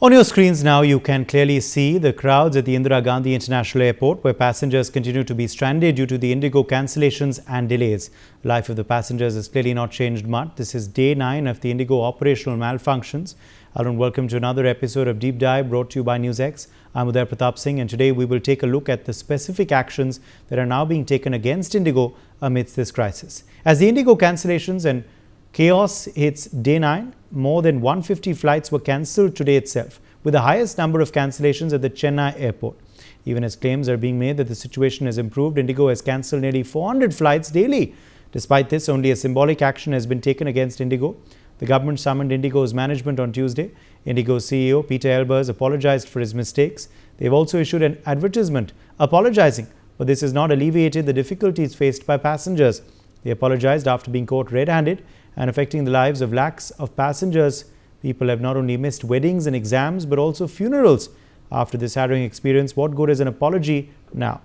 On your screens now, you can clearly see the crowds at the Indira Gandhi International Airport, where passengers continue to be stranded due to the IndiGo cancellations and delays. The life of the passengers has clearly not changed much. This is day 9 of the IndiGo operational malfunctions. Hello and welcome to another episode of Deep Dive brought to you by NewsX. I'm Uday Pratap Singh, and today we will take a look at the specific actions that are now being taken against IndiGo amidst this crisis. As the IndiGo cancellations and chaos hits day 9, more than 150 flights were cancelled today itself, with the highest number of cancellations at the Chennai airport. Even as claims are being made that the situation has improved, IndiGo has cancelled nearly 400 flights daily. Despite this, only a symbolic action has been taken against IndiGo. The government summoned IndiGo's management on Tuesday. IndiGo's CEO, Peter Elbers, apologized for his mistakes. They've also issued an advertisement apologizing, but this has not alleviated the difficulties faced by passengers. They apologized after being caught red-handed and affecting the lives of lakhs of passengers. People have not only missed weddings and exams, but also funerals. After this harrowing experience, what good is an apology now?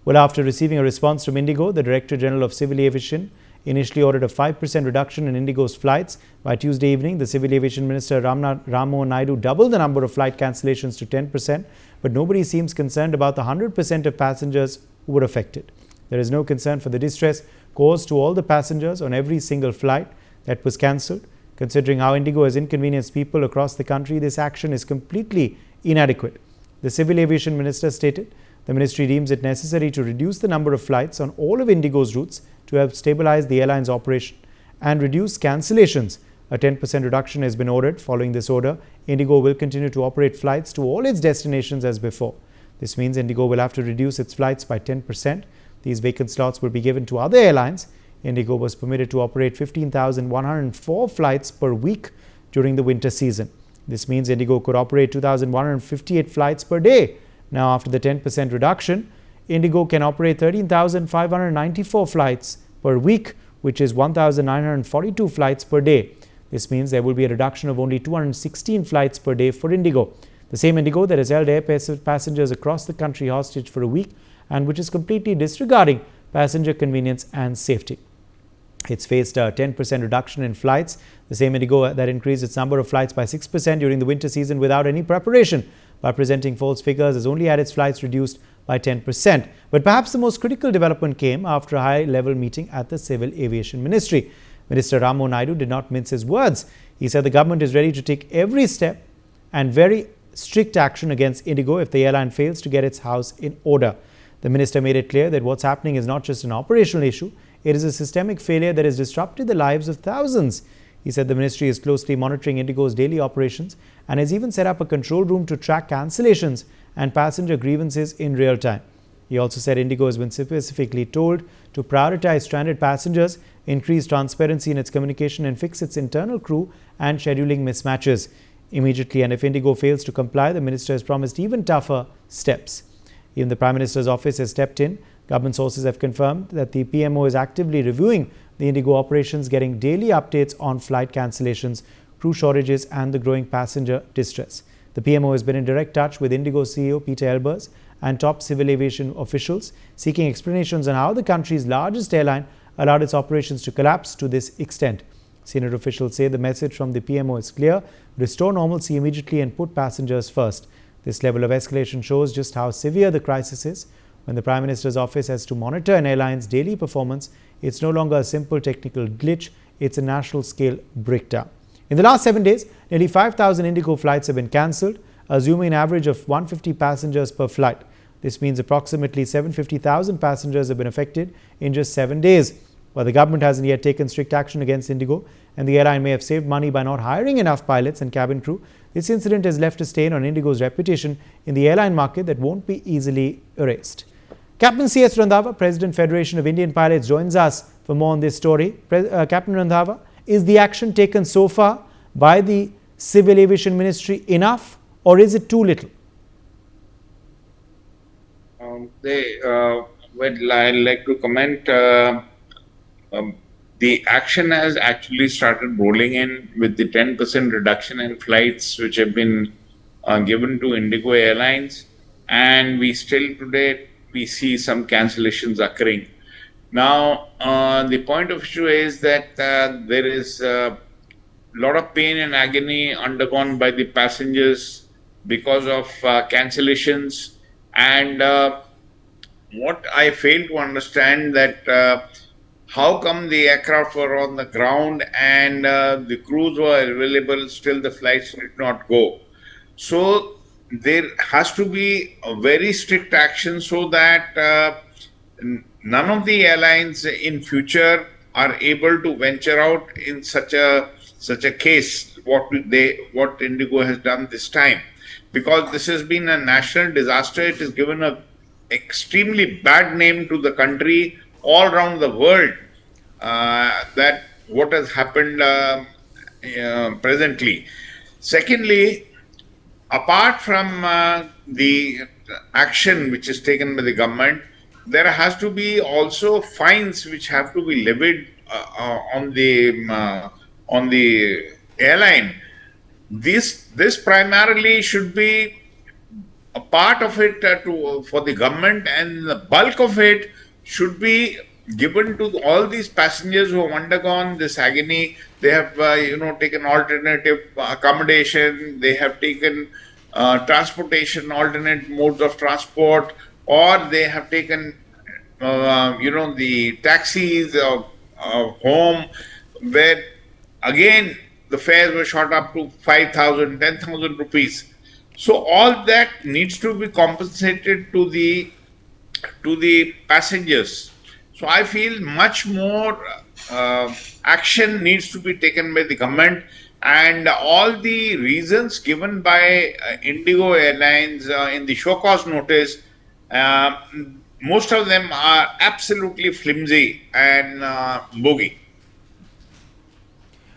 Well, after receiving a response from IndiGo, the Director General of Civil Aviation initially ordered a 5% reduction in IndiGo's flights. By Tuesday evening, the Civil Aviation Minister Ramo Naidu doubled the number of flight cancellations to 10%, but nobody seems concerned about the 100% of passengers who were affected. There is no concern for the distress caused to all the passengers on every single flight that was cancelled. Considering how IndiGo has inconvenienced people across the country, this action is completely inadequate. The Civil Aviation Minister stated the ministry deems it necessary to reduce the number of flights on all of IndiGo's routes to help stabilize the airline's operation and reduce cancellations. A 10% reduction has been ordered. Following this order, IndiGo will continue to operate flights to all its destinations as before. This means IndiGo will have to reduce its flights by 10%. These vacant slots will be given to other airlines. IndiGo was permitted to operate 15,104 flights per week during the winter season. This means IndiGo could operate 2,158 flights per day. Now, after the 10% reduction, IndiGo can operate 13,594 flights per week, which is 1,942 flights per day. This means there will be a reduction of only 216 flights per day for IndiGo. The same IndiGo that has held air passengers across the country hostage for a week and which is completely disregarding passenger convenience and safety. It's faced a 10% reduction in flights. The same IndiGo that increased its number of flights by 6% during the winter season without any preparation by presenting false figures has only had its flights reduced by 10%. But perhaps the most critical development came after a high-level meeting at the Civil Aviation Ministry. Minister Ramo Naidu did not mince his words. He said the government is ready to take every step and very strict action against IndiGo if the airline fails to get its house in order. The minister made it clear that what's happening is not just an operational issue, it is a systemic failure that has disrupted the lives of thousands. He said the ministry is closely monitoring IndiGo's daily operations and has even set up a control room to track cancellations and passenger grievances in real time. He also said IndiGo has been specifically told to prioritize stranded passengers, increase transparency in its communication and fix its internal crew and scheduling mismatches immediately. And if IndiGo fails to comply, the minister has promised even tougher steps. Even the Prime Minister's office has stepped in. Government sources have confirmed that the PMO is actively reviewing the IndiGo operations, getting daily updates on flight cancellations, crew shortages and the growing passenger distress. The PMO has been in direct touch with IndiGo CEO Peter Elbers and top civil aviation officials, seeking explanations on how the country's largest airline allowed its operations to collapse to this extent. Senior officials say the message from the PMO is clear: restore normalcy immediately and put passengers first. This level of escalation shows just how severe the crisis is. When the Prime Minister's office has to monitor an airline's daily performance, it's no longer a simple technical glitch, it's a national-scale breakdown. In the last 7 days, nearly 5,000 IndiGo flights have been cancelled, assuming an average of 150 passengers per flight. This means approximately 750,000 passengers have been affected in just 7 days. While the government hasn't yet taken strict action against IndiGo, and the airline may have saved money by not hiring enough pilots and cabin crew, this incident has left a stain on IndiGo's reputation in the airline market that won't be easily erased. Captain C.S. Randhawa, President Federation of Indian Pilots, joins us for more on this story. Captain Randhawa, is the action taken so far by the Civil Aviation Ministry enough, or is it too little? I'd like to comment. The action has actually started rolling in with the 10% reduction in flights which have been given to IndiGo Airlines, and we still today we see some cancellations occurring. Now, the point of issue is that there is lot of pain and agony undergone by the passengers because of cancellations. And what I fail to understand that how come the aircraft were on the ground and the crews were available, still the flights did not go. So there has to be a very strict action so that none of the airlines in future are able to venture out in such a case what Indigo has done this time, because this has been a national disaster. It has given a extremely bad name to the country all around the world, that what has happened presently. Secondly, apart from the action which is taken by the government, there has to be also fines which have to be levied on the airline. This primarily should be a part of it for the government, and the bulk of it should be given to all these passengers who have undergone this agony. They have taken alternative accommodation, they have taken transportation, alternate modes of transport, or they have taken the taxis home, where again the fares were shot up to 5,000, 10,000 rupees. So all that needs to be compensated to the passengers. So I feel much more action needs to be taken by the government, and all the reasons given by Indigo Airlines in the show cause notice, uh, most of them are absolutely flimsy and bogey.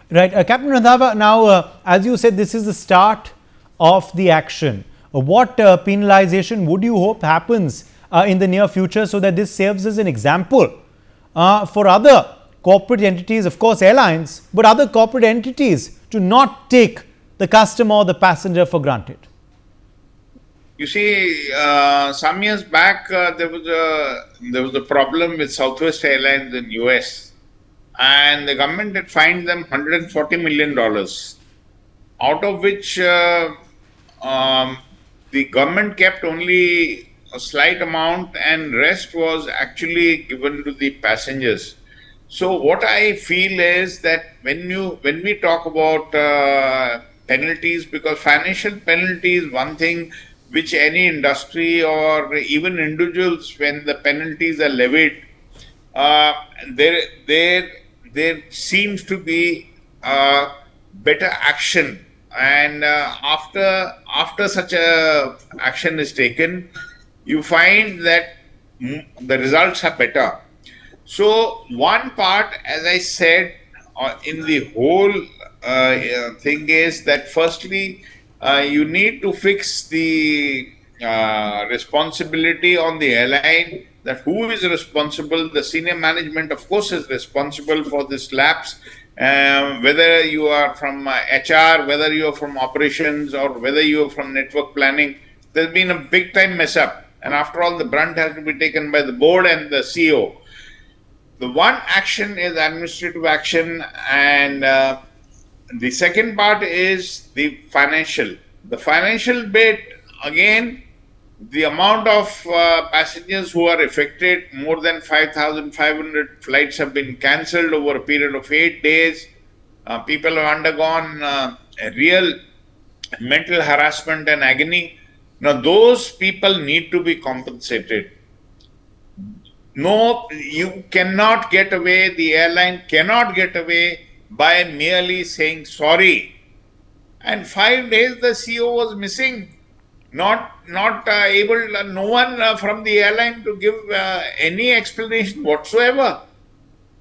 Right. Captain Randhawa, now, as you said, this is the start of the action. What penalization would you hope happens in the near future so that this serves as an example for other corporate entities, of course, airlines, but other corporate entities to not take the customer or the passenger for granted? You see, some years back, there was a problem with Southwest Airlines in US, and the government had fined them $140 million, out of which um, the government kept only a slight amount, and rest was actually given to the passengers. So what I feel is that when we talk about penalties, because financial penalty is one thing which any industry or even individuals, when the penalties are levied, uh, there there there seems to be better action, and after such a action is taken, you find that the results are better. So one part, as I said, in the whole thing is that firstly, you need to fix the responsibility on the airline. That who is responsible? The senior management, of course, is responsible for this lapse. Whether you are from HR, whether you are from operations, or whether you are from network planning, there's been a big time mess up. And after all, the brunt has to be taken by the board and the CEO. The one action is administrative action, and the second part is the financial bit. Again, the amount of passengers who are affected, more than 5,500 flights have been cancelled over a period of 8 days. People have undergone a real mental harassment and agony. Now those people need to be compensated. No, you cannot get away, the airline cannot get away by merely saying sorry. And 5 days the CEO was missing, not able, no one from the airline to give any explanation whatsoever.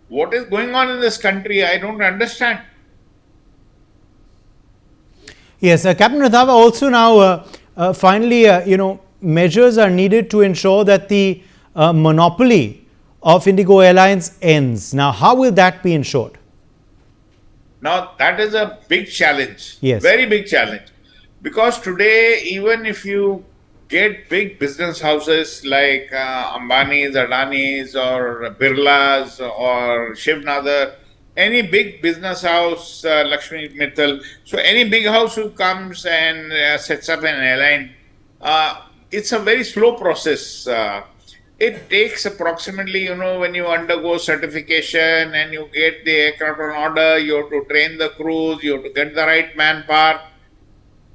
What is going on in this country? I don't understand. Yes, Captain Randhawa, also now, finally, measures are needed to ensure that the monopoly of Indigo Airlines ends. Now, how will that be ensured? Now, that is a big challenge, Yes. very big challenge. Because today, even if you get big business houses like Ambani's, Adani's, or Birla's, or Shiv Nadar, any big business house, Lakshmi Mittal, so any big house who comes and sets up an airline, it's a very slow process. It takes approximately, when you undergo certification and you get the aircraft on order, you have to train the crews, you have to get the right manpower.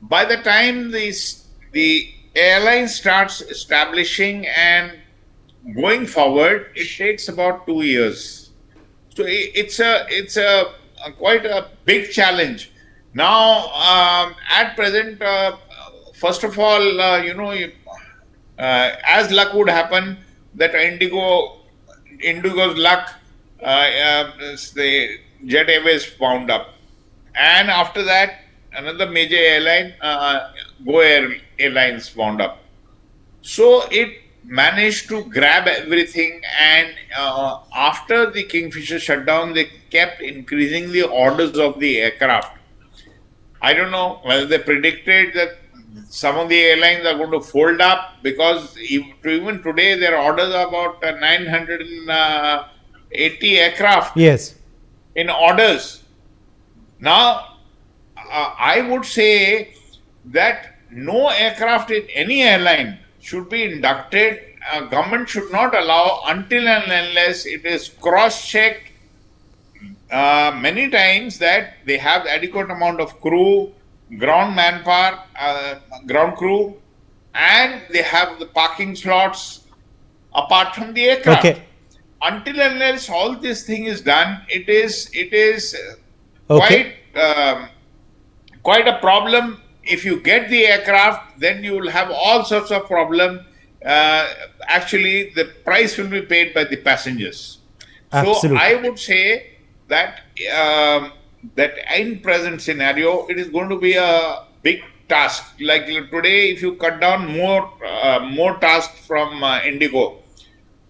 By the time the airline starts establishing and going forward, it takes about 2 years. So it's a quite a big challenge. Now, at present, first of all, as luck would happen, that Indigo's luck, the Jet Airways wound up, and after that, another major airline, Go Airlines wound up. So it managed to grab everything, and after the Kingfisher shutdown, they kept increasing the orders of the aircraft. I don't know whether they predicted that some of the airlines are going to fold up, because even today their orders are about 980 aircraft Yes. in orders. Now, I would say that no aircraft in any airline should be inducted. Government should not allow until and unless it is cross-checked many times that they have adequate amount of crew, ground manpower, ground crew, and they have the parking slots apart from the aircraft. Okay. Until and unless all this thing is done, it is Okay. quite a problem. If you get the aircraft, then you will have all sorts of problem. Actually, the price will be paid by the passengers. So Absolutely. I would say that that in present scenario, it is going to be a big task. Like today, if you cut down more tasks from IndiGo,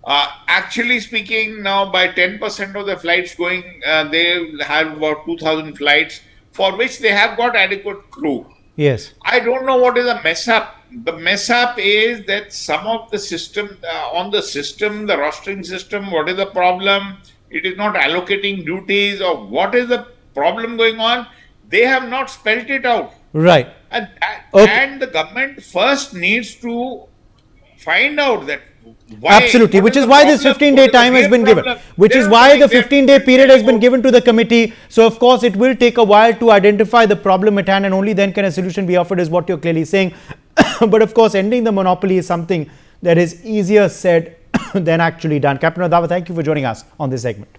actually speaking, now by 10% of the flights going, they have about 2,000 flights for which they have got adequate crew. Yes. I don't know what is the mess up. The mess up is that some of the system, the rostering system, what is the problem? It is not allocating duties, or what is the problem going on? They have not spelled it out. Right. And, Okay. and the government first needs to find out that why. Absolutely, what which is is the why this problem, 15-day what is the time has real been given, problem. which They is don't why the think 15-day period has been given to the committee. So, of course, it will take a while to identify the problem at hand, and only then can a solution be offered, is what you're clearly saying. But, of course, ending the monopoly is something that is easier said than actually done. Captain Randhawa, thank you for joining us on this segment.